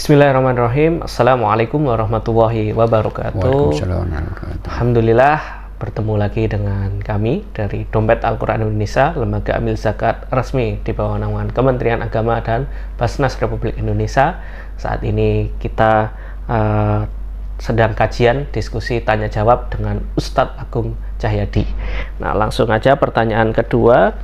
Bismillahirrahmanirrahim. Assalamualaikum warahmatullahi wabarakatuh. Waalaikumsalam warahmatullahi wabarakatuh. Alhamdulillah bertemu lagi dengan kami dari Dompet Al-Quran Indonesia, lembaga amil zakat resmi di bawah naungan Kementerian Agama dan Basnas Republik Indonesia. Saat ini kita sedang kajian diskusi tanya jawab dengan Ustadz Agung Cahyadi. Nah, langsung aja pertanyaan kedua.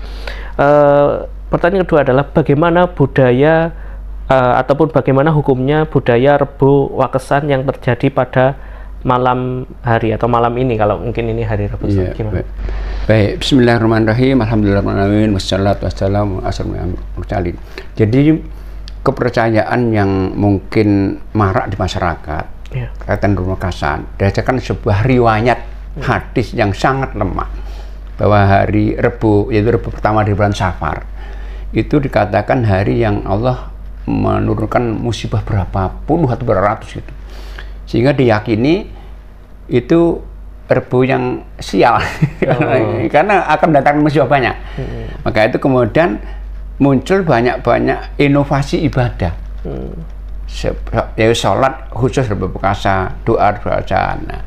Pertanyaan kedua adalah bagaimana budaya ataupun bagaimana hukumnya budaya Rebo Wakesan yang terjadi pada malam hari atau malam ini, kalau mungkin ini hari Rebo, ya, gimana? Baik, Bismillahirrahmanirrahim. Alhamdulillahirrahmanirrahim. Wassalatu wassalamu ala asyrofil mursalin. Jadi kepercayaan yang mungkin marak di masyarakat kaitan Rebo Wakesan berdasarkan sebuah riwayat hadis yang sangat lemah, bahwa hari Rebo, yaitu Rebo pertama di bulan Safar, itu dikatakan hari yang Allah menurunkan musibah berapa puluh atau beratus gitu, sehingga diyakini itu Rebo yang sial. Karena akan mendatangkan musibah banyak. Maka itu kemudian muncul banyak-banyak inovasi ibadah, yaitu sholat khusus Rebo Wakasa, doa bacaan. Nah,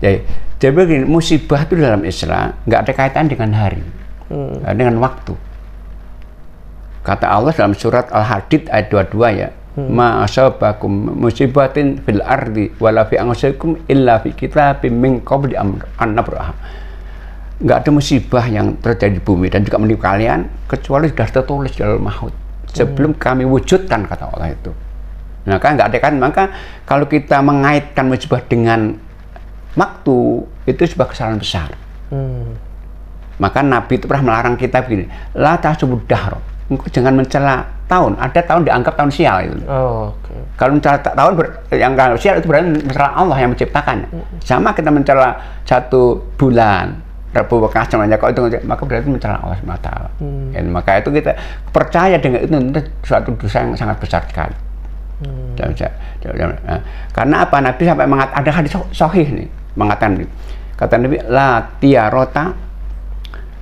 jadi begini, musibah itu dalam Islam nggak ada kaitan dengan hari, dengan waktu. Kata Allah dalam surat Al-Hadid ayat 22 ya, ma asabakum musibatin fil ardi wala fi anfusikum illa fi kitabim min qabli an nabraha. Enggak ada musibah yang terjadi di bumi dan juga menimpa kalian kecuali sudah tertulis di dalam mahfuz sebelum kami wujudkan, kata Allah itu. Nah, kan enggak ada kan, maka kalau kita mengaitkan musibah dengan waktu itu sebuah kesalahan besar. Maka Nabi itu pernah melarang kita begini, la tasubud dahr. Jangan mencela tahun. Ada tahun dianggap tahun sial itu. Kalau mencela tahun yang sial itu berarti mencela Allah yang menciptakannya. Sama kita mencela satu bulan Rebo Wakesan namanya, kalau itu maka berarti mencela Allah SWT. Maka itu kita percaya dengan itu suatu dosa yang sangat besar sekali. Karena apa? Nabi sampai mengatakan, ada hadis sahih nih mengatakan, kata Nabi, la tiarota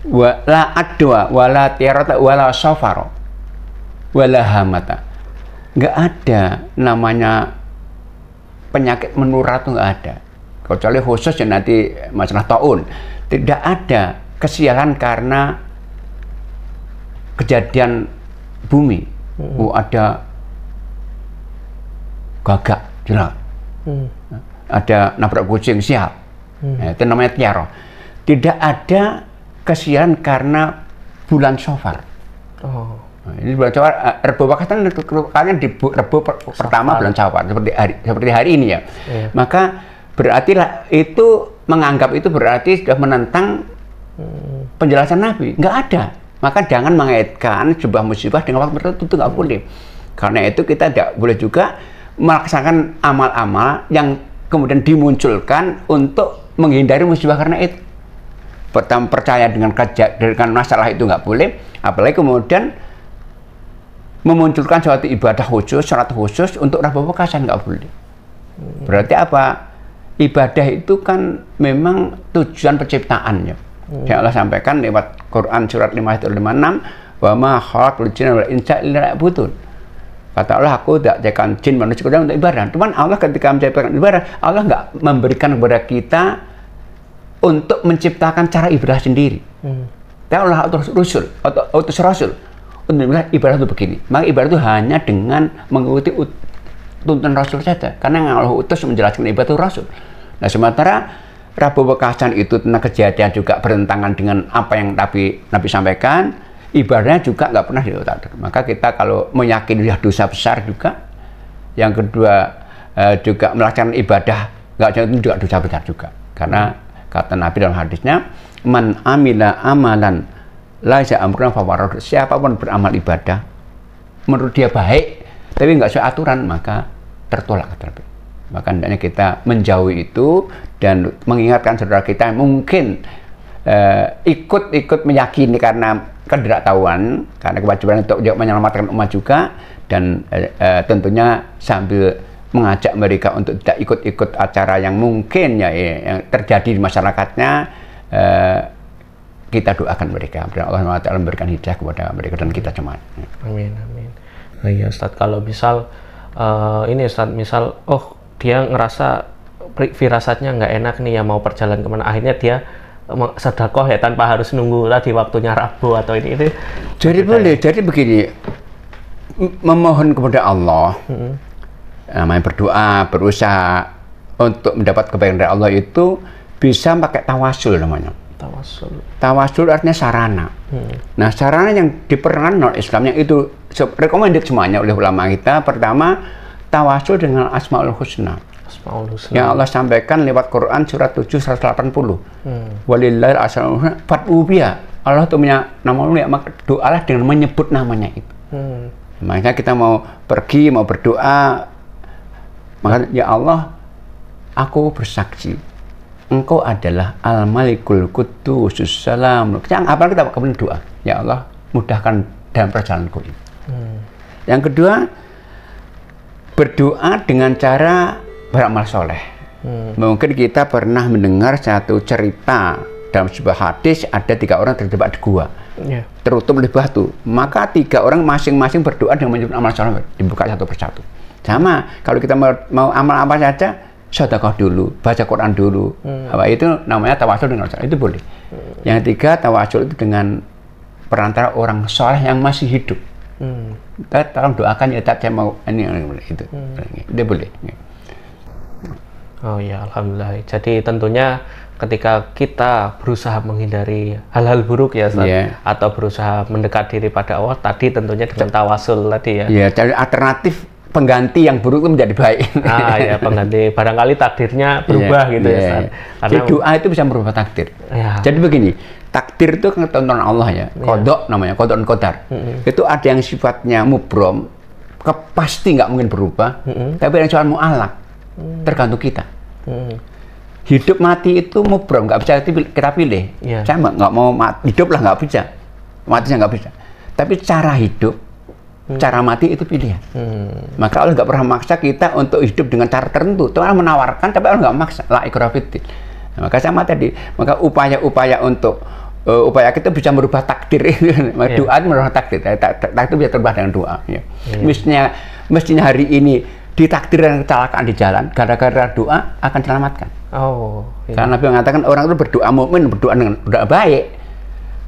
wala adwa wala tiarata wala safaro wala hamata. Nggak ada namanya penyakit menular, itu nggak ada, kecuali khusus yang nanti masalah taun. Tidak ada kesialan karena kejadian bumi. Ada gagak jelas, ada nabrak kucing sial, itu namanya tiaro. Tidak ada kesialan karena bulan Safar. Ini bulan Safar, Rebo Wakesan kalian di Rebo pertama bulan Safar, seperti hari ini ya. Maka berarti itu menganggap itu berarti sudah menentang penjelasan Nabi. Nggak ada. Maka jangan mengaitkan sebuah musibah dengan waktu tertentu, itu nggak boleh. Karena itu kita tidak boleh juga melaksanakan amal-amal yang kemudian dimunculkan untuk menghindari musibah karena itu. Pertama, percaya dengan masalah itu nggak boleh, apalagi kemudian memunculkan suatu ibadah khusus, syarat khusus untuk Rebo Wakesan, nggak boleh. Berarti apa? Ibadah itu kan memang tujuan penciptaannya. Yang Allah sampaikan lewat Quran surat 5:56, wa ma khalaqtul jinna wal insa illa liya'budun. Kata Allah, aku tidak jadikan jin manusia untuk ibadah. Cuman Allah ketika menciptakan ibadah, Allah nggak memberikan kepada kita untuk menciptakan cara ibadah sendiri. Allah utus Rasul untuk bilang ibadah itu begini. Maka ibadah itu hanya dengan mengikuti tuntunan Rasul saja. Karena yang Allah utus menjelaskan ibadah itu Rasul. Nah, sementara Rebo Wakesan itu tentang kejadian juga bertentangan dengan apa yang Nabi sampaikan, ibadahnya juga nggak pernah diutarakan. Maka kita kalau meyakini dosa besar juga, yang kedua juga melaksanakan ibadah nggak itu juga dosa besar juga. Karena kata Nabi dalam hadisnya, man amila amalan laisa amruna fawarad. Siapapun beramal ibadah menurut dia baik tapi nggak sesuai aturan, maka tertolak, kata Nabi. Maka hendaknya kita menjauhi itu dan mengingatkan saudara kita yang mungkin ikut meyakini karena ketidaktahuan, karena kewajiban untuk menyelamatkan umat juga, dan tentunya sambil mengajak mereka untuk tidak ikut-ikut acara yang mungkin yang terjadi di masyarakatnya. Kita doakan mereka, dan Allah memberikan hidayah kepada mereka dan kita semua. Amin, amin. Iya Ustadz, kalau misal ini Ustaz, misal dia ngerasa firasatnya nggak enak nih ya mau perjalanan kemana, akhirnya dia sedekah ya tanpa harus nunggu tadi waktunya Rabu atau ini itu. Jadi boleh, jadi begini, memohon kepada Allah, namanya berdoa, berusaha untuk mendapat kebaikan dari Allah itu bisa pakai tawasul namanya. Tawasul artinya sarana. Nah, sarana yang diperkenalkan oleh Islam yang itu recommended semuanya oleh ulama kita. Pertama, tawasul dengan Asmaul Husna. Yang Allah sampaikan lewat Quran surat 7 180. Walillahil asmaul husna fad'u biha. Allah itu punya nama mulia, maka doalah dengan menyebut namanya itu. Makanya kita mau pergi, mau berdoa, maka ya Allah, aku bersaksi Engkau adalah Al-Malikul Qudusus Salam. Apa kita kemudian doa? Ya Allah, mudahkan dalam perjalananku ini. Yang kedua, berdoa dengan cara beramal soleh. Mungkin kita pernah mendengar satu cerita dalam sebuah hadis, ada 3 orang terjebak di gua, tertutup oleh batu. Maka 3 orang masing-masing berdoa dengan menyebut amal soleh, dibuka satu persatu. Sama, kalau kita mau amal apa saja, sedekah dulu, baca Quran dulu. Apa itu namanya tawasul dengan soleh, itu boleh. Yang 3, tawasul itu dengan perantara orang soleh yang masih hidup. Tolong doakan ya, saya mau ini itu. Itu boleh. Oh ya, alhamdulillah. Jadi tentunya ketika kita berusaha menghindari hal-hal buruk ya, atau berusaha mendekat diri pada Allah, tadi tentunya dengan tawasul tadi ya. Iya, cari alternatif pengganti yang buruk itu menjadi baik. Ya, pengganti. Barangkali takdirnya berubah gitu ya, Ustaz. Jadi doa itu bisa merubah takdir. Jadi begini, takdir itu kan tontonan Allah ya. Qadha namanya, qadha dan qadar. Itu ada yang sifatnya mubrom, pasti nggak mungkin berubah, tapi yang soal mu'alaq, tergantung kita. Hidup mati itu mubrom, nggak bisa kita pilih. Saya nggak mau hidup lah, nggak bisa, matinya nggak bisa. Tapi cara hidup, cara mati itu pilihan. Maka Allah nggak pernah maksa kita untuk hidup dengan cara tertentu. Tuhan menawarkan, tapi Allah nggak maksa. La ikrah fiddin. Maka sama tadi, maka upaya-upaya untuk upaya kita bisa merubah takdir. Doa itu merubah takdir. Takdir bisa terubah dengan doa. Mestinya hari ini ditakdirkan kecelakaan di jalan, gara-gara doa akan diselamatkan. Karena Nabi mengatakan orang itu berdoa mukmin, berdoa dengan doa baik,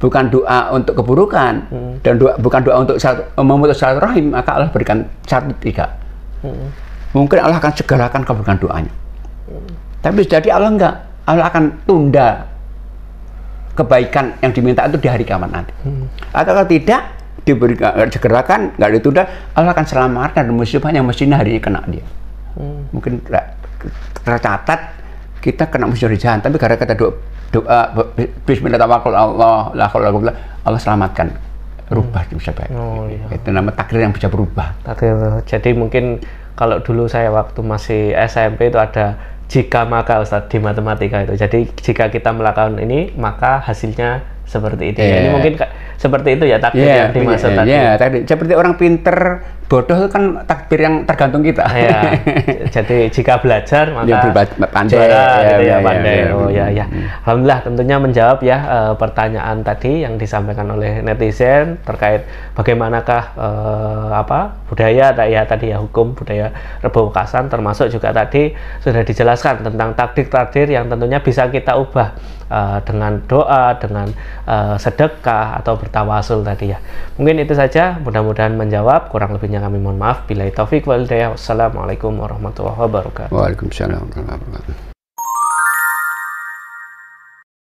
bukan doa untuk keburukan, dan bukan doa untuk memutus silaturahim, maka Allah berikan 1, 3. Mungkin Allah akan segerakan kabulkan doanya. Tapi jadi Allah enggak, Allah akan tunda kebaikan yang diminta itu di hari kiamat nanti. Atau kalau tidak diberikan segerakan, nggak ditunda, Allah akan selamatkan dari musibah yang mestinya hari ini kena dia. Mungkin tercatat kita kena musibah di jalan, tapi gara-gara doa Bismillah tawakal Allah, la haula wala quwwata, Allah selamatkan, rubah bisa baik. Itu nama takdir yang bisa berubah. Takdir. Jadi mungkin kalau dulu saya waktu masih SMP itu ada jika maka Ustadz di matematika itu. Jadi jika kita melakukan ini maka hasilnya seperti itu. Ini mungkin seperti itu ya takdir yang dimaksud tadi. Tadi seperti orang pinter, bodoh itu kan takdir yang tergantung kita. Jadi jika belajar maka pandai. Pandai. Alhamdulillah tentunya menjawab ya pertanyaan tadi yang disampaikan oleh netizen terkait bagaimanakah budaya tadi ya, hukum budaya Rebo Wekasan, termasuk juga tadi sudah dijelaskan tentang takdir-takdir yang tentunya bisa kita ubah dengan doa, dengan sedekah atau bertawasul tadi ya. Mungkin itu saja, mudah-mudahan menjawab. Kurang lebihnya kami mohon maaf. Billahi taufik wal hidayah. Wassalamualaikum warahmatullahi wabarakatuh. Waalaikumsalam warahmatullahi wabarakatuh.